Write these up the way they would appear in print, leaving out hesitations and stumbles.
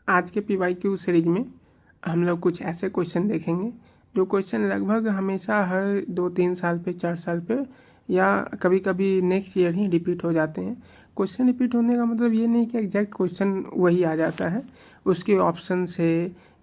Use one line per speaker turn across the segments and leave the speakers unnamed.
आज के PYQ series में हम लोग कुछ ऐसे क्वेश्चन देखेंगे जो क्वेश्चन लगभग हमेशा हर 2-3 साल पे 4 साल पे या कभी कभी नेक्स्ट ईयर ही रिपीट हो जाते हैं। क्वेश्चन रिपीट होने का मतलब ये नहीं कि एग्जैक्ट क्वेश्चन वही आ जाता है, उसके ऑप्शन से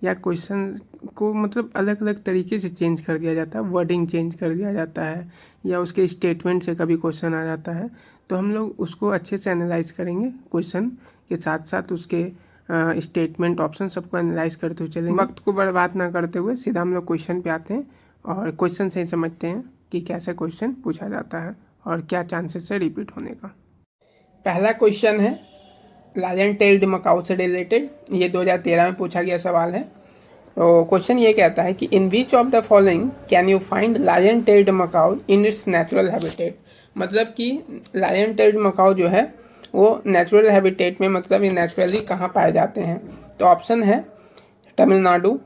या क्वेश्चन को मतलब अलग अलग तरीके से चेंज कर दिया जाता है, वर्डिंग चेंज कर दिया जाता है या उसके स्टेटमेंट से कभी क्वेश्चन आ जाता है। तो हम लोग उसको अच्छे से एनालाइज करेंगे, क्वेश्चन के साथ साथ उसके स्टेटमेंट ऑप्शन सबको एनालाइज करते हुए चलेंगे। वक्त को बर्बाद ना करते हुए सीधा हम लोग क्वेश्चन पे आते हैं और क्वेश्चन से ही समझते हैं कि कैसे क्वेश्चन पूछा जाता है और क्या चांसेस है रिपीट होने का। पहला क्वेश्चन है लायन टेल्ड मकाऊ से रिलेटेड। ये 2013 में पूछा गया सवाल है। तो क्वेश्चन ये कहता है कि in which of the following can you find lion tailed macaque in its natural habitat. मतलब कि लायन टेल्ड मकाऊ जो है वो नेचुरल हैबिटेट में मतलब ये नेचुरली कहाँ पाए जाते हैं। तो ऑप्शन है Tamil Nadu,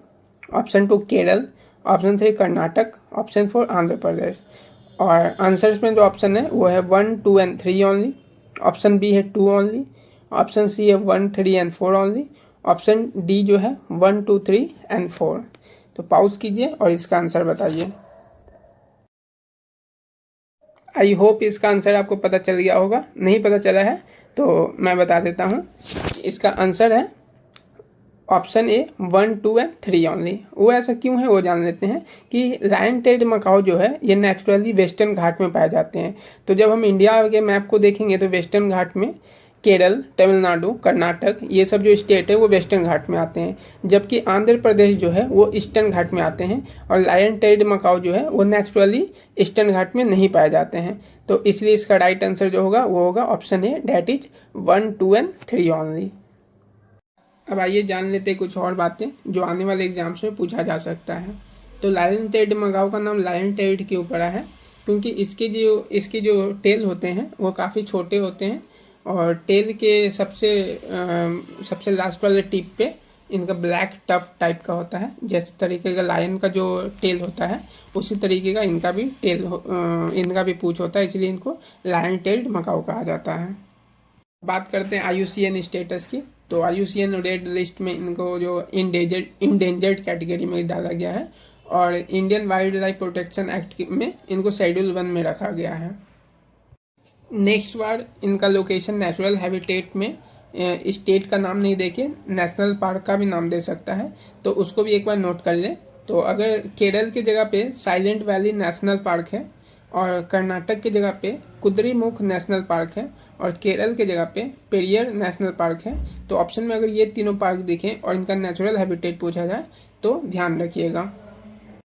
option 2 Kerala, option 3 Karnataka, option 4 Andhra Pradesh. और आंसर्स में जो ऑप्शन है वो है 1, 2 एंड 3 ओनली, ऑप्शन बी है 2 ओनली, ऑप्शन सी है 1, 3 एंड 4 ओनली, ऑप्शन डी जो है 1, 2, 3 एंड 4। तो पॉज कीजिए और इसका आंसर बताइए। आई होप इसका आंसर आपको पता चल गया होगा। नहीं पता चला है तो मैं बता देता हूँ। इसका आंसर है ऑप्शन ए 1, 2 एंड 3 ओनली। वो ऐसा क्यों है वो जान लेते हैं कि लायन टेल्ड मकाऊ जो है ये नेचुरली वेस्टर्न घाट में पाए जाते हैं। तो जब हम इंडिया के मैप को देखेंगे तो वेस्टर्न घाट में केरल, तमिलनाडु, कर्नाटक ये सब जो स्टेट है वो वेस्टर्न घाट में आते हैं, जबकि आंध्र प्रदेश जो है वो ईस्टर्न घाट में आते हैं और लायन टेल्ड मकाऊ जो है वो नेचुरली ईस्टर्न घाट में नहीं पाए जाते हैं। तो इसलिए इसका राइट आंसर जो होगा वो होगा option A, that is 1, 2 and 3 only. अब आइए जान लेते हैं कुछ और बातें जो आने वाले एग्जाम्स में पूछा जा सकता है। तो लायन टेल्ड मकाऊ का नाम लायन टेल्ड क्यों पड़ा है? क्योंकि इसके जो टेल होते हैं वो काफ़ी छोटे होते हैं और टेल के सबसे लास्ट वाले टिप पे इनका ब्लैक टफ टाइप का होता है। जिस तरीके का लायन का जो टेल होता है उसी तरीके का इनका भी पूंछ होता है, इसलिए इनको लायन टेल्ड मकाऊ कहा जाता है। बात करते हैं IUCN स्टेटस की। तो IUCN रेड लिस्ट में इनको जो इंडेंजर्ड कैटेगरी में डाला गया है और Indian wild life protection act में इनको शेड्यूल 1 में रखा गया है। नेक्स्ट बार इनका लोकेशन नेचुरल हैबिटेट में स्टेट का नाम नहीं देके नेशनल पार्क का भी नाम दे सकता है, तो उसको भी एक बार नोट कर लें। तो अगर केरल की जगह पे साइलेंट वैली नेशनल पार्क है और कर्नाटक की जगह पे कुद्रेमुख नेशनल पार्क है और केरल के जगह पे पेरियर नेशनल पार्क है, तो ऑप्शन में अगर ये तीनों पार्क दिखें और इनका नेचुरल हैबिटेट पूछा जाए तो ध्यान रखिएगा।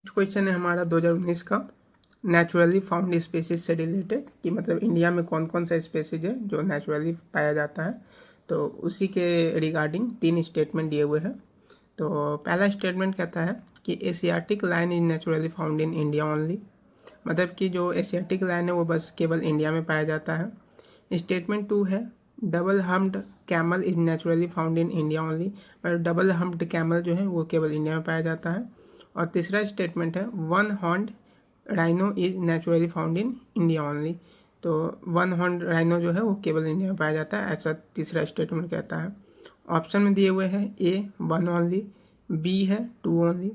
क्वेश्चन है हमारा 2019 का नेचुरली फाउंड स्पेसीज से रिलेटेड, कि मतलब इंडिया में कौन कौन सा स्पेसीज है जो नेचुरली पाया जाता है। तो उसी के रिगार्डिंग 3 स्टेटमेंट दिए हुए हैं। तो पहला स्टेटमेंट कहता है कि Asiatic lion is naturally found in India only. मतलब कि जो एशियाटिक लायन है वो बस केवल इंडिया में पाया जाता है। स्टेटमेंट 2 है double humped camel is naturally found in India only. मतलब डबल हम्प्ड कैमल जो है वो केवल इंडिया में पाया जाता है। और तीसरा स्टेटमेंट है one horned rhino is naturally found in India only. तो वन हॉर्न राइनो जो है वो केवल इंडिया में पाया जाता है, ऐसा तीसरा स्टेटमेंट कहता है। ऑप्शन में दिए हुए हैं ए 1 ओनली, बी है 2 ओनली,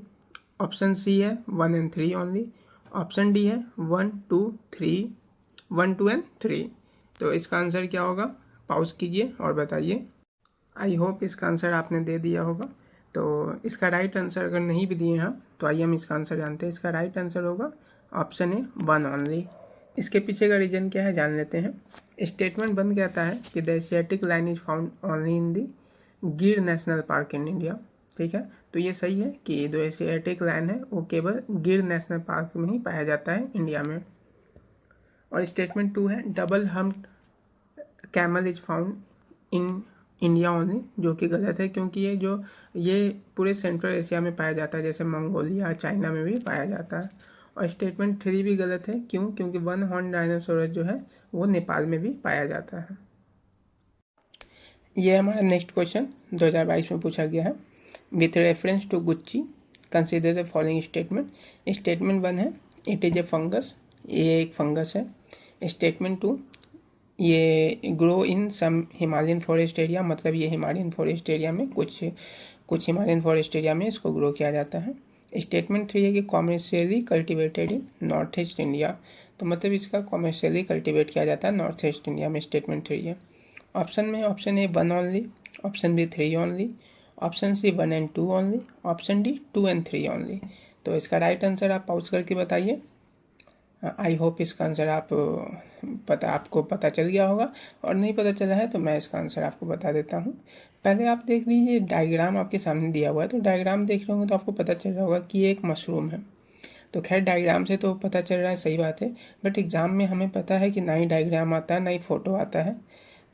ऑप्शन सी है 1 एंड 3 ओनली, ऑप्शन डी है 1, 2, 3 3। तो इसका आंसर क्या होगा? पॉज कीजिए और बताइए। आई होप इसका आंसर आपने दे दिया होगा। तो इसका राइट आंसर अगर नहीं भी दिए हैं तो आइए हम इसका आंसर जानते हैं। इसका राइट आंसर होगा ऑप्शन ए 1 ओनली। इसके पीछे का रीजन क्या है जान लेते हैं। स्टेटमेंट 1 कहता है कि the Asiatic lion is found only in the Gir national park in India. ठीक है, तो ये सही है कि जो एशियाटिक लाइन है वो केवल गिर नेशनल पार्क में ही पाया जाता है इंडिया में। और स्टेटमेंट 2 है double humped camel is found in India only, जो कि गलत है क्योंकि ये पूरे सेंट्रल एशिया में पाया जाता है, जैसे मंगोलिया, चाइना में भी पाया जाता है। और स्टेटमेंट 3 भी गलत है, क्यों? क्योंकि वन हॉर्न डायनासोरस जो है वो नेपाल में भी पाया जाता है। ये हमारा नेक्स्ट क्वेश्चन 2022 में पूछा गया है। With reference to Gucchi consider the following statement. Statement 1 है इट इज ए फंगस, ये एक फंगस है। स्टेटमेंट 2 ये grow in some Himalayan forest area, मतलब ये हिमालयन फॉरेस्ट एरिया में कुछ हिमालयन फॉरेस्ट एरिया में इसको ग्रो किया जाता है। स्टेटमेंट 3 है कि commercially cultivated in north east India, तो मतलब इसका कॉमर्शियली कल्टिवेट किया जाता है नॉर्थ ईस्ट इंडिया में। स्टेटमेंट 3 है। ऑप्शन में option A 1 only, option B 3 only, option C 1 and 2 only, option D 2 and 3 only. तो इसका राइट आंसर आप पॉज करके बताइए। आई होप इसका आंसर आपको पता चल गया होगा, और नहीं पता चला है तो मैं इसका आंसर आपको बता देता हूँ। पहले आप देख लीजिए, डायग्राम आपके सामने दिया हुआ है, तो डायग्राम देख रहे होंगे तो आपको पता चल रहा होगा कि ये एक मशरूम है। तो खैर डायग्राम से तो पता चल रहा है, सही बात है, बट एग्ज़ाम में हमें पता है कि ना ही डायग्राम आता है ना ही फ़ोटो आता है,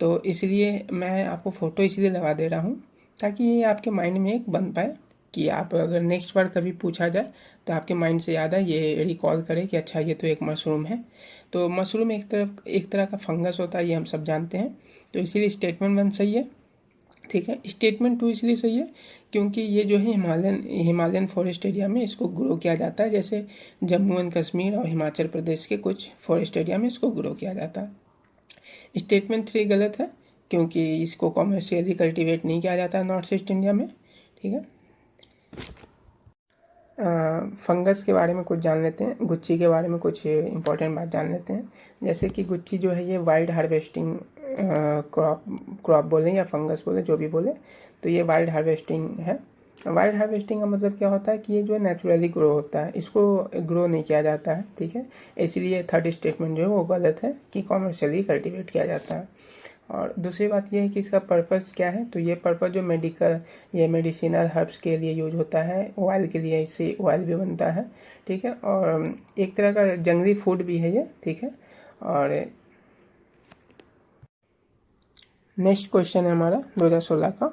तो इसलिए मैं आपको फ़ोटो इसलिए लगा दे रहा हूँ ताकि ये आपके माइंड में एक बन पाए कि आप अगर नेक्स्ट बार कभी पूछा जाए तो आपके माइंड से याद आए, ये रिकॉल करे कि अच्छा ये तो एक मशरूम है। तो मशरूम एक तरह का फंगस होता है, ये हम सब जानते हैं, तो इसीलिए स्टेटमेंट 1 सही है। ठीक है, स्टेटमेंट 2 इसलिए सही है क्योंकि ये जो है हिमालयन फॉरेस्ट एरिया में इसको ग्रो किया जाता है, जैसे जम्मू एंड कश्मीर और हिमाचल प्रदेश के कुछ फॉरेस्ट एरिया में इसको ग्रो किया जाता है। स्टेटमेंट 3 गलत है क्योंकि इसको कॉमर्शियली कल्टीवेट नहीं किया जाता है नॉर्थ ईस्ट इंडिया में। ठीक है, फंगस के बारे में कुछ जान लेते हैं, गुच्ची के बारे में कुछ इंपॉर्टेंट बात जान लेते हैं। जैसे कि गुच्ची जो है ये वाइल्ड हार्वेस्टिंग क्रॉप बोलें या फंगस बोले, जो भी बोले, तो ये वाइल्ड हार्वेस्टिंग है। वाइल्ड हार्वेस्टिंग का मतलब क्या होता है कि ये जो है नेचुरली ग्रो होता है, इसको ग्रो नहीं किया जाता है। ठीक है, इसलिए थर्ड स्टेटमेंट जो है वो गलत है कि कॉमर्शियली कल्टीवेट किया जाता है। और दूसरी बात ये है कि इसका पर्पस क्या है, तो ये पर्पस जो मेडिसिनल हर्ब्स के लिए यूज होता है, ऑयल के लिए, इससे ऑयल भी बनता है। ठीक है, और एक तरह का जंगली फूड भी है ये। ठीक है, और नेक्स्ट क्वेश्चन है हमारा 2016 का।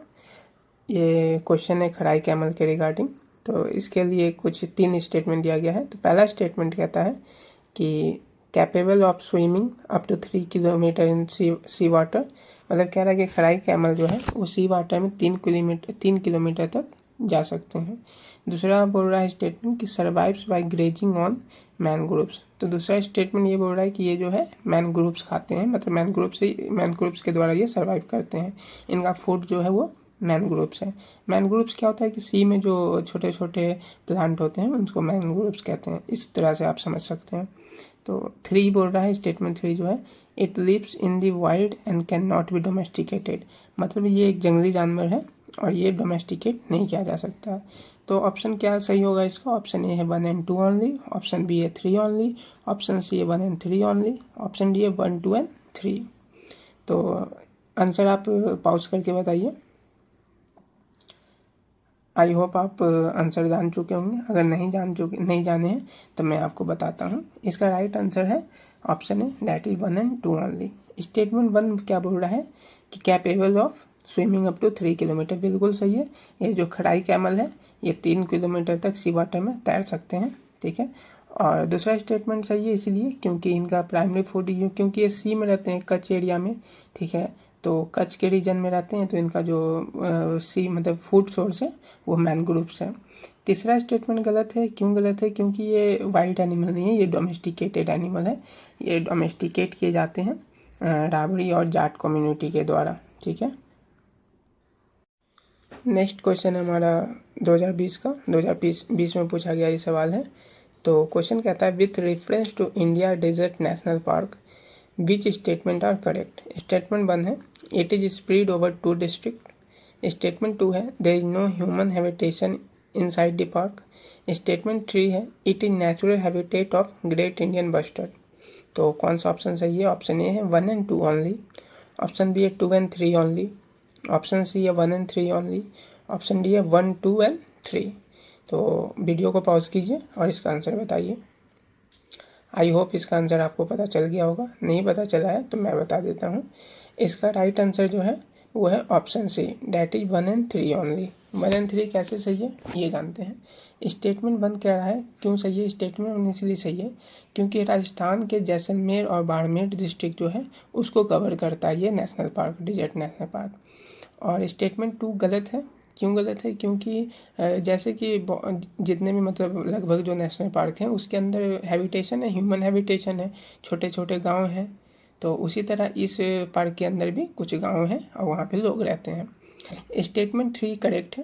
ये क्वेश्चन है खड़ाई कैमल के रिगार्डिंग, तो इसके लिए कुछ 3 स्टेटमेंट दिया गया है। तो पहला स्टेटमेंट कहता है कि capable of swimming up to 3 kilometre in sea water, मतलब कह रहा है कि खड़ाई कैमल जो है वो सी वाटर में 3 किलोमीटर तक जा सकते हैं। दूसरा बोल रहा है स्टेटमेंट कि survives by grazing on mangroves, तो दूसरा स्टेटमेंट ये बोल रहा है कि ये जो है मैनग्रोव्स खाते हैं, मतलब मैनग्रोव्स के द्वारा ये सर्वाइव करते हैं, इनका फूड जो है वो मैनग्रोव्स है। मैनग्रोव्स क्या होता है कि सी में जो छोटे छोटे प्लांट होते हैं उनको मैनग्रोव्स कहते हैं, इस तरह से आप समझ सकते हैं। तो 3 बोल रहा है, स्टेटमेंट 3 जो है, it lives in the wild and can not be domesticated, मतलब ये एक जंगली जानवर है और ये डोमेस्टिकेट नहीं किया जा सकता। तो ऑप्शन क्या सही होगा इसका, ऑप्शन ए है 1 and 2 ओनली, ऑप्शन बी है 3 ओनली, ऑप्शन सी है 1 and 3 ओनली, ऑप्शन डी है 1, 2 and 3। तो आंसर आप पॉज करके बताइए। आई होप आप आंसर जान चुके होंगे, अगर नहीं जाने हैं तो मैं आपको बताता हूँ। इसका राइट आंसर है ऑप्शन है, that is 1 and 2 only. Statement 1 क्या बोल रहा है कि capable of swimming up to 3 kilometre, बिल्कुल सही है। ये जो खड़ाई कैमल है ये 3 किलोमीटर तक सी वाटर में तैर सकते हैं। ठीक है, और दूसरा स्टेटमेंट सही है इसलिए क्योंकि इनका प्राइमरी फूड, क्योंकि ये सी में रहते हैं, कच्छ एरिया में। ठीक है, तो कच्छ के रीजन में रहते हैं, तो इनका जो सी मतलब फूड सोर्स है वो मैनग्रोव्स है। तीसरा स्टेटमेंट गलत है, क्यों गलत है, क्योंकि ये वाइल्ड एनिमल नहीं है, ये डोमेस्टिकेटेड एनिमल है, ये डोमेस्टिकेट किए जाते हैं रावड़ी और जाट कम्युनिटी के द्वारा। ठीक है, नेक्स्ट क्वेश्चन हमारा 2020 का, 2020 में पूछा गया ये सवाल है। तो क्वेश्चन कहता है with reference to India desert national park which statement are correct. Statement 1 है it is spread over 2 district, statement 2 है there is no human habitation inside the park, statement 3 है it is natural habitat of great Indian bustard. तो कौन सा option सही है, option ए है 1 and 2 only, option B है 2 and 3 ओनली, ऑप्शन सी है 1 and 3 ओनली, ऑप्शन डी है 1, 2 and 3। तो वीडियो को पॉज कीजिए और इसका आंसर बताइए। आई होप इसका आंसर आपको पता चल गया होगा, नहीं पता चला है तो मैं बता देता हूँ। इसका राइट आंसर जो है वो है option C, that is 1 and 3 only. 1 and 3 कैसे सही है ये जानते हैं। स्टेटमेंट 1 कह रहा है, क्यों सही है स्टेटमेंट 1 इसलिए सही है क्योंकि राजस्थान के जैसलमेर और बाड़मेर डिस्ट्रिक्ट जो है उसको कवर करता है ये national park, desert national park. और स्टेटमेंट 2 गलत है, क्यों गलत है, क्योंकि जैसे कि जितने भी मतलब लगभग जो नेशनल पार्क हैं उसके अंदर हैबिटेशन है, ह्यूमन हैबिटेशन है, छोटे छोटे गांव हैं। तो उसी तरह इस पार्क के अंदर भी कुछ गांव हैं और वहाँ पे लोग रहते हैं। स्टेटमेंट 3 करेक्ट है।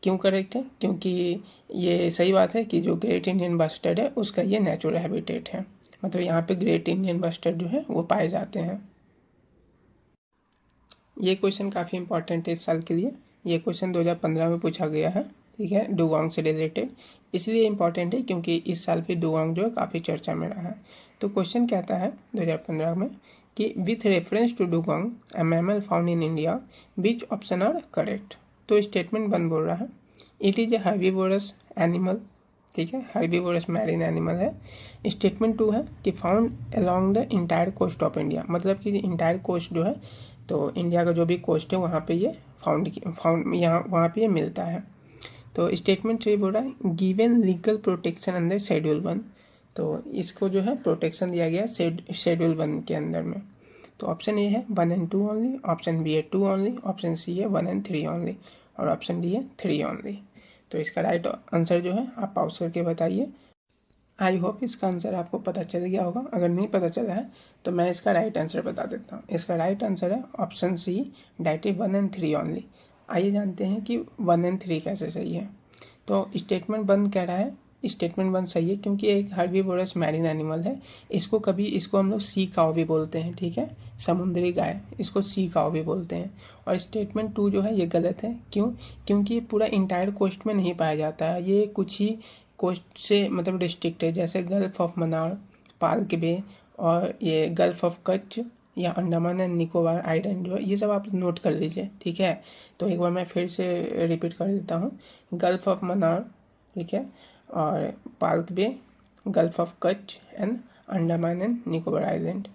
क्यों करेक्ट है? क्योंकि ये सही बात है कि जो ग्रेट इंडियन बस्टर्ड है उसका ये नेचुरल हैबिटेट है, मतलब यहाँ पे ग्रेट इंडियन बस्टर्ड जो है वो पाए जाते हैं। ये क्वेश्चन काफ़ी इंपॉर्टेंट है इस साल के लिए। ये क्वेश्चन 2015 में पूछा गया है, ठीक है, डुगोंग से रिलेटेड। इसलिए इंपॉर्टेंट है क्योंकि इस साल भी डुगोंग जो है काफ़ी चर्चा में रहा है। तो क्वेश्चन कहता है 2015 में कि with reference to dugong a mammal found in India which option are correct. तो स्टेटमेंट 1 बोल रहा है it is a herbivorous animal, ठीक है, हर्बीवोरस मैरीन एनिमल है। स्टेटमेंट 2 है कि found along the entire coast of India, मतलब कि इंटायर कोस्ट जो है तो इंडिया का जो भी कोस्ट है वहाँ पे ये फाउंड यहाँ वहाँ पे ये मिलता है। तो स्टेटमेंट 3 बोल रहा है given legal protection under schedule 1, तो इसको जो है प्रोटेक्शन दिया गया शेड्यूल 1 के अंदर में। तो ऑप्शन ए है 1 and 2 ओनली, ऑप्शन बी है 2 ओनली, ऑप्शन सी है 1 and 3 ओनली और ऑप्शन डी है 3 ओनली। तो इसका राइट आंसर जो है आप पॉज करके बताइए। आई होप इसका आंसर आपको पता चल गया होगा। अगर नहीं पता चला है तो मैं इसका राइट आंसर बता देता हूँ। इसका राइट आंसर है option C, that is 1 and 3 only. आइए जानते हैं कि 1 and 3 कैसे सही है। तो स्टेटमेंट 1 कह रहा है, स्टेटमेंट 1 सही है क्योंकि एक हर्बीवोरस मैरीन एनिमल है। इसको हम लोग सी काऊ भी बोलते हैं, ठीक है, समुद्री गाय, इसको सी काऊ भी बोलते हैं। और स्टेटमेंट 2 जो है ये गलत है। क्यों? क्योंकि ये पूरा इंटायर कोस्ट में नहीं पाया जाता है, ये कुछ ही कोस्ट से मतलब डिस्ट्रिक्ट है, जैसे गल्फ ऑफ मन्नार, पार्क बे और ये गल्फ ऑफ कच्छ या अंडमान एंड निकोबार आइलैंड जो है ये सब आप नोट कर लीजिए, ठीक है। तो एक बार मैं फिर से रिपीट कर देता हूँ, गल्फ ऑफ मन्नार, ठीक है, और Palk Bay, Gulf of Kutch and Andaman and Nicobar island.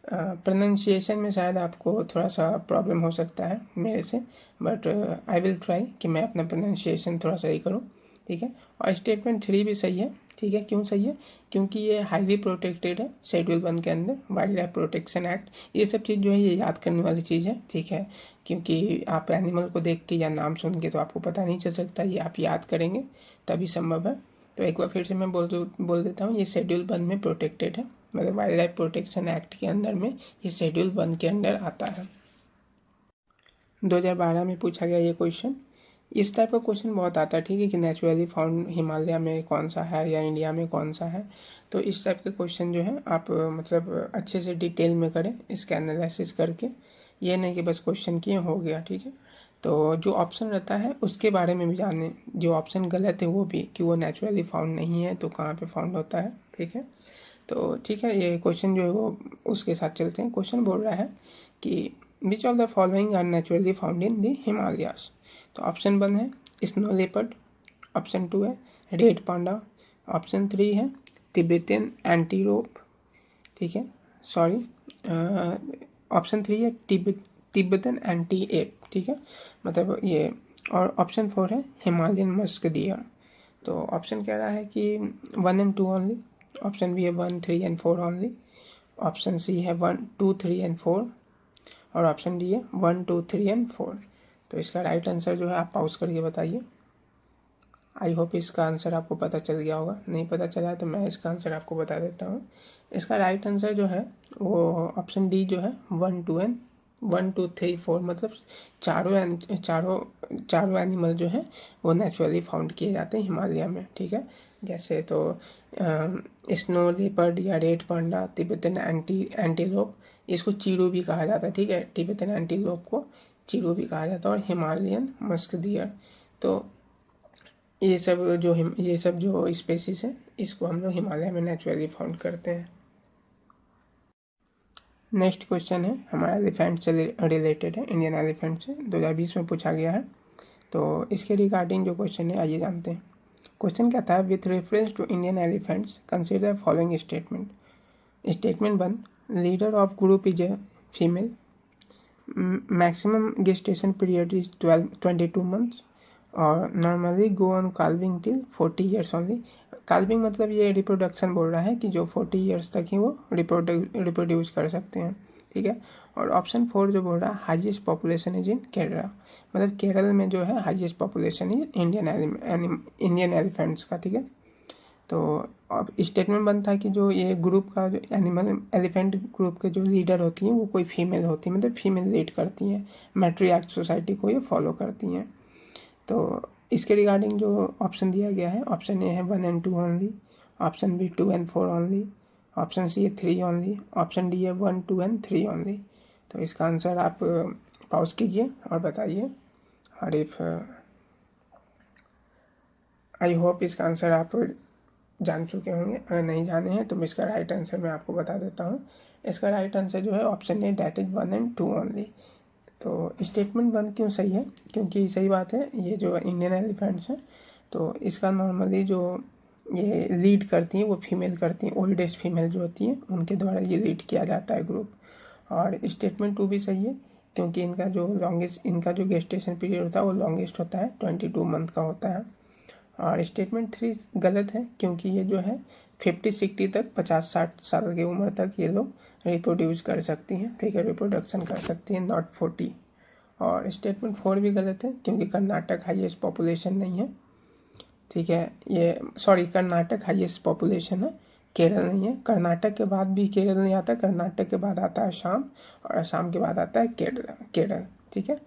Pronunciation में शायद आपको थोड़ा सा प्रॉब्लम हो सकता है मेरे से, बट आई विल ट्राई कि मैं अपना प्रोनाउंसिएशन थोड़ा सही करूँ, ठीक है। और स्टेटमेंट 3 भी सही है, ठीक है। क्यों सही है? क्योंकि ये हाईली प्रोटेक्टेड है शेड्यूल 1 के अंदर, वाइल्ड लाइफ प्रोटेक्शन एक्ट। ये सब चीज़ जो है ये याद करने वाली चीज़ है, ठीक है, क्योंकि आप एनिमल को देख के या नाम सुन के तो आपको पता नहीं चल सकता, ये आप याद करेंगे तभी संभव है। तो एक बार फिर से मैं बोल देता हूँ, ये शेड्यूल 1 में प्रोटेक्टेड है, मतलब वाइल्ड लाइफ प्रोटेक्शन एक्ट के अंदर में ये शेड्यूल 1 के अंदर आता है। 2012 में पूछा गया ये क्वेश्चन। इस टाइप का क्वेश्चन बहुत आता है, ठीक है, कि नेचुरली फाउंड हिमालय में कौन सा है या इंडिया में कौन सा है। तो इस टाइप के क्वेश्चन जो है आप मतलब अच्छे से डिटेल में करें, इसका एनालिसिस करके, ये नहीं कि बस क्वेश्चन किए हो गया, ठीक है। तो जो ऑप्शन रहता है उसके बारे में भी जानें, जो ऑप्शन गलत है वो भी, कि वो नेचुरली फाउंड नहीं है तो कहाँ पे फाउंड होता है, ठीक है। तो ठीक है, ये क्वेश्चन जो है वो उसके साथ चलते हैं। क्वेश्चन बोल रहा है कि which of the following are naturally found in the Himalayas. तो ऑप्शन 1 है स्नो लेपर्ड, ऑप्शन 2 है रेड पांडा, ऑप्शन 3 है तिब्बतियन एंटीलोप, ठीक है, सॉरी, ऑप्शन 3 है तिब्बतन एंटी एप, ठीक है, मतलब ये, और ऑप्शन 4 है हिमालयन मस्क डियर। तो ऑप्शन कह रहा है कि 1 and 2 ओनली, ऑप्शन बी है 1, 3 and 4 ओनली, ऑप्शन सी है 1, 2, 3 and 4 और ऑप्शन डी है 1, 2, 3 and 4। तो इसका राइट आंसर जो है आप पॉज करके बताइए। आई होप इसका आंसर आपको पता चल गया होगा। नहीं पता चला है तो मैं इसका आंसर आपको बता देता हूँ। इसका राइट आंसर जो है वो ऑप्शन डी जो है 1, 2, 3, 4, मतलब चारों एनिमल जो है वो नेचुरली फाउंड किए जाते हैं हिमालय में, ठीक है। जैसे तो स्नो लेपर्ड या रेड पांडा, तिब्बतन एंटीलोप, इसको चीरू भी कहा जाता है, ठीक है, तिब्बतन एंटीलोप को चीरू भी कहा जाता है, और हिमालयन मस्क डियर। तो ये सब जो स्पेसीज है इसको हम लोग हिमालय में नेचुरली फाउंड करते हैं। नेक्स्ट क्वेश्चन है हमारा एलिफेंट से रिलेटेड है, इंडियन एलिफेंट से 2020 में पूछा गया है। तो इसके रिगार्डिंग जो क्वेश्चन है आइए जानते हैं। क्वेश्चन कहता है with reference to Indian elephants consider following statement. Statement 1, leader of group is a female, maximum gestation period is 22 months और normally go on calving till 40 years only. Calving मतलब ये रिप्रोडक्शन बोल रहा है कि जो 40 years तक ही वो रिप्रोड्यूस कर सकते हैं, ठीक है। और ऑप्शन 4 जो बोल रहा है highest population is in Kerala, मतलब केरल में जो है highest population is Indian elephants का, ठीक है। तो अब स्टेटमेंट बनता है कि जो ये ग्रुप का जो एलिफेंट ग्रुप के जो लीडर होती हैं वो कोई फीमेल होती है, मतलब फीमेल लीड करती हैं, मैट्रियार्क सोसाइटी को ये फॉलो करती हैं। तो इसके रिगार्डिंग जो ऑप्शन दिया गया है, ऑप्शन ए है 1 and 2 only, option B 2 and 4 only, option C है 3 ओनली, ऑप्शन डी है 1, 2 and 3 ओनली। तो इसका आंसर आप पॉज कीजिए और बताइए। और इफ आई होप इसका आंसर आप जान चुके होंगे, अगर नहीं जाने हैं तो इसका राइट आंसर मैं आपको बता देता हूँ। इसका राइट आंसर जो है option A, that is 1 and 2 only. तो स्टेटमेंट 1 क्यों सही है, क्योंकि सही बात है, ये जो इंडियन एलिफेंट्स हैं तो इसका नॉर्मली जो ये लीड करती हैं वो फीमेल करती हैं, ओल्डेस्ट फीमेल जो होती हैं उनके द्वारा ये लीड किया जाता है ग्रुप। और स्टेटमेंट 2 भी सही है, क्योंकि इनका जो गेस्टेशन पीरियड होता है वो लॉन्गेस्ट होता है, 22 मंथ का होता है। और स्टेटमेंट 3 गलत है, क्योंकि ये जो है 50-60 तक 50-60 साल की उम्र तक ये लोग रिप्रोड्यूस कर सकती हैं, ठीक है, रिप्रोडक्शन कर सकती हैं, नॉट 40। और स्टेटमेंट 4 भी गलत है, क्योंकि कर्नाटक हाईएस्ट पॉपुलेशन नहीं है, ठीक है, ये सॉरी कर्नाटक हाईएस्ट पॉपुलेशन है, केरल नहीं है। कर्नाटक के बाद भी केरल नहीं आता, कर्नाटक के बाद आता है असम, और असम के बाद आता है केरल, ठीक है।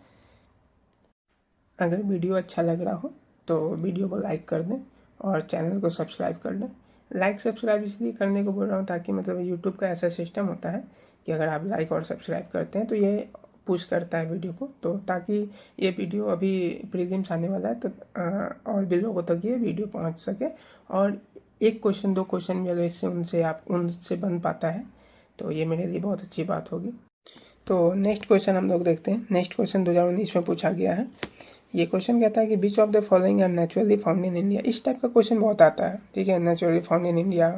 अगर वीडियो अच्छा लग रहा हो तो वीडियो को लाइक कर दें और चैनल को सब्सक्राइब कर लें। लाइक सब्सक्राइब इसलिए करने को बोल रहा हूँ ताकि मतलब यूट्यूब का ऐसा सिस्टम होता है कि अगर आप लाइक और सब्सक्राइब करते हैं तो ये पुश करता है वीडियो को, तो ताकि ये वीडियो अभी प्रीलिम्स आने वाला है तो और भी लोगों तक ये वीडियो पहुँच सके। और एक क्वेश्चन 2 क्वेश्चन भी अगर इससे उनसे बन पाता है तो ये मेरे लिए बहुत अच्छी बात होगी। तो नेक्स्ट क्वेश्चन हम लोग देखते हैं। नेक्स्ट क्वेश्चन 2019 में पूछा गया है। ये क्वेश्चन कहता है कि which of the following are naturally found in India. इस टाइप का क्वेश्चन बहुत आता है, ठीक है, naturally found in India,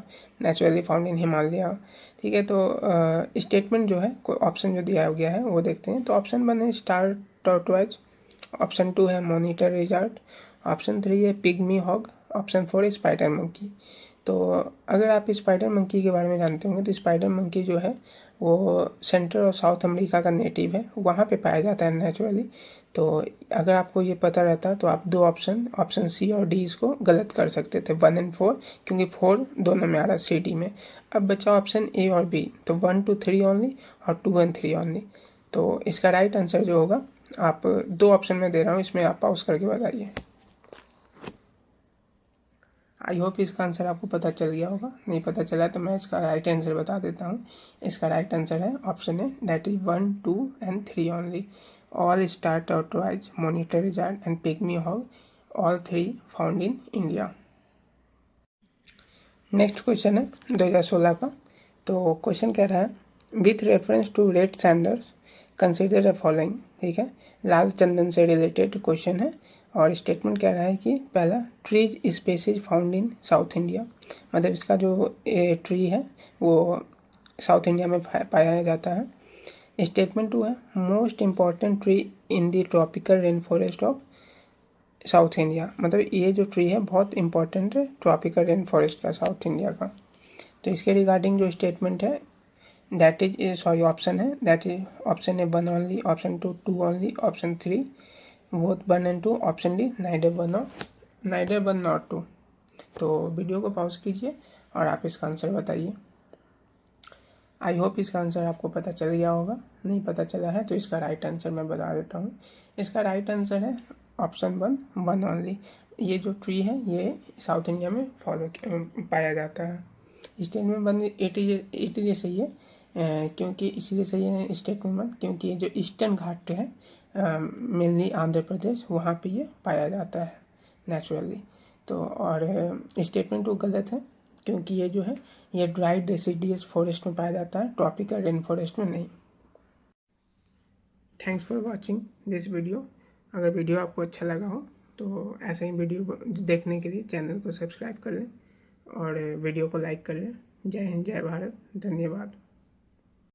naturally found in Himalaya, ठीक है। तो स्टेटमेंट जो है कोई ऑप्शन जो दिया गया है वो देखते हैं। तो ऑप्शन 1 है स्टार टॉर्टोइज, ऑप्शन 2 है मॉनिटर लिजर्ड, ऑप्शन 3 है पिग्मी हॉग, ऑप्शन 4 है स्पाइडर मंकी। तो अगर आप स्पाइडर मंकी के बारे में जानते होंगे तो स्पाइडर मंकी जो है वो सेंट्रल और साउथ अमेरिका का नेटिव है, वहाँ पे पाया जाता है नेचुरली। तो अगर आपको ये पता रहता तो आप 2 ऑप्शन सी और डी इसको गलत कर सकते थे, 1 and 4, क्योंकि 4 दोनों में आ रहा है सी डी में। अब बचा ऑप्शन ए और बी, तो 1 to 3 ओनली और 2 and 3 ओनली। तो इसका राइट आंसर जो होगा, आप 2 ऑप्शन में दे रहा हूँ, इसमें आप पॉज करके बताइए। आई होप इसका आंसर आपको पता चल गया होगा, नहीं पता चला तो मैं इसका राइट आंसर बता देता हूँ। इसका राइट आंसर है option A, that is 1, 2 and 3 only. All star tortoise, monitor lizard and pygmy hog, all 3 found in India. Next question है 2016 का। तो क्वेश्चन कह रहा है with reference to red sanders consider the following, ठीक है, लाल चंदन से रिलेटेड क्वेश्चन है। और स्टेटमेंट कह रहा है कि पहला, trees species found in south India, मतलब इसका जो ट्री है वो साउथ इंडिया में पाया जाता है। स्टेटमेंट 2 है most important tree in the tropical rain forest of south India, मतलब ये जो ट्री है बहुत इंपॉर्टेंट है ट्रॉपिकल रेन फॉरेस्ट का साउथ इंडिया का। तो इसके रिगार्डिंग जो स्टेटमेंट है दैट इज सॉरी ऑप्शन है, that is option A 1 only, option 2 2 only, option 3 both 1 and 2, option D neither 1 not 2। तो वीडियो को पॉज कीजिए और आप इसका आंसर बताइए। आई होप इसका आंसर आपको पता चल गया होगा, नहीं पता चला है तो इसका राइट आंसर मैं बता देता हूँ। इसका राइट आंसर है ऑप्शन 1 ओनली। ये जो ट्री है ये साउथ इंडिया में पाया जाता है। स्टेटमेंट 1 इसलिए सही है क्योंकि इसलिए सही है स्टेटमेंट 1 क्योंकि ये जो ईस्टर्न घाट है मेनली आंध्र प्रदेश, वहाँ पे ये पाया जाता है नेचुरली। तो और स्टेटमेंट 2 गलत है क्योंकि ये जो है ये ड्राई डेसिडियस फॉरेस्ट में पाया जाता है, ट्रॉपिकल रेन फॉरेस्ट में नहीं। Thanks for watching this video. अगर वीडियो आपको अच्छा लगा हो तो ऐसे ही वीडियो देखने के लिए चैनल को सब्सक्राइब कर लें और वीडियो को लाइक कर लें। जय हिंद, जय भारत, धन्यवाद।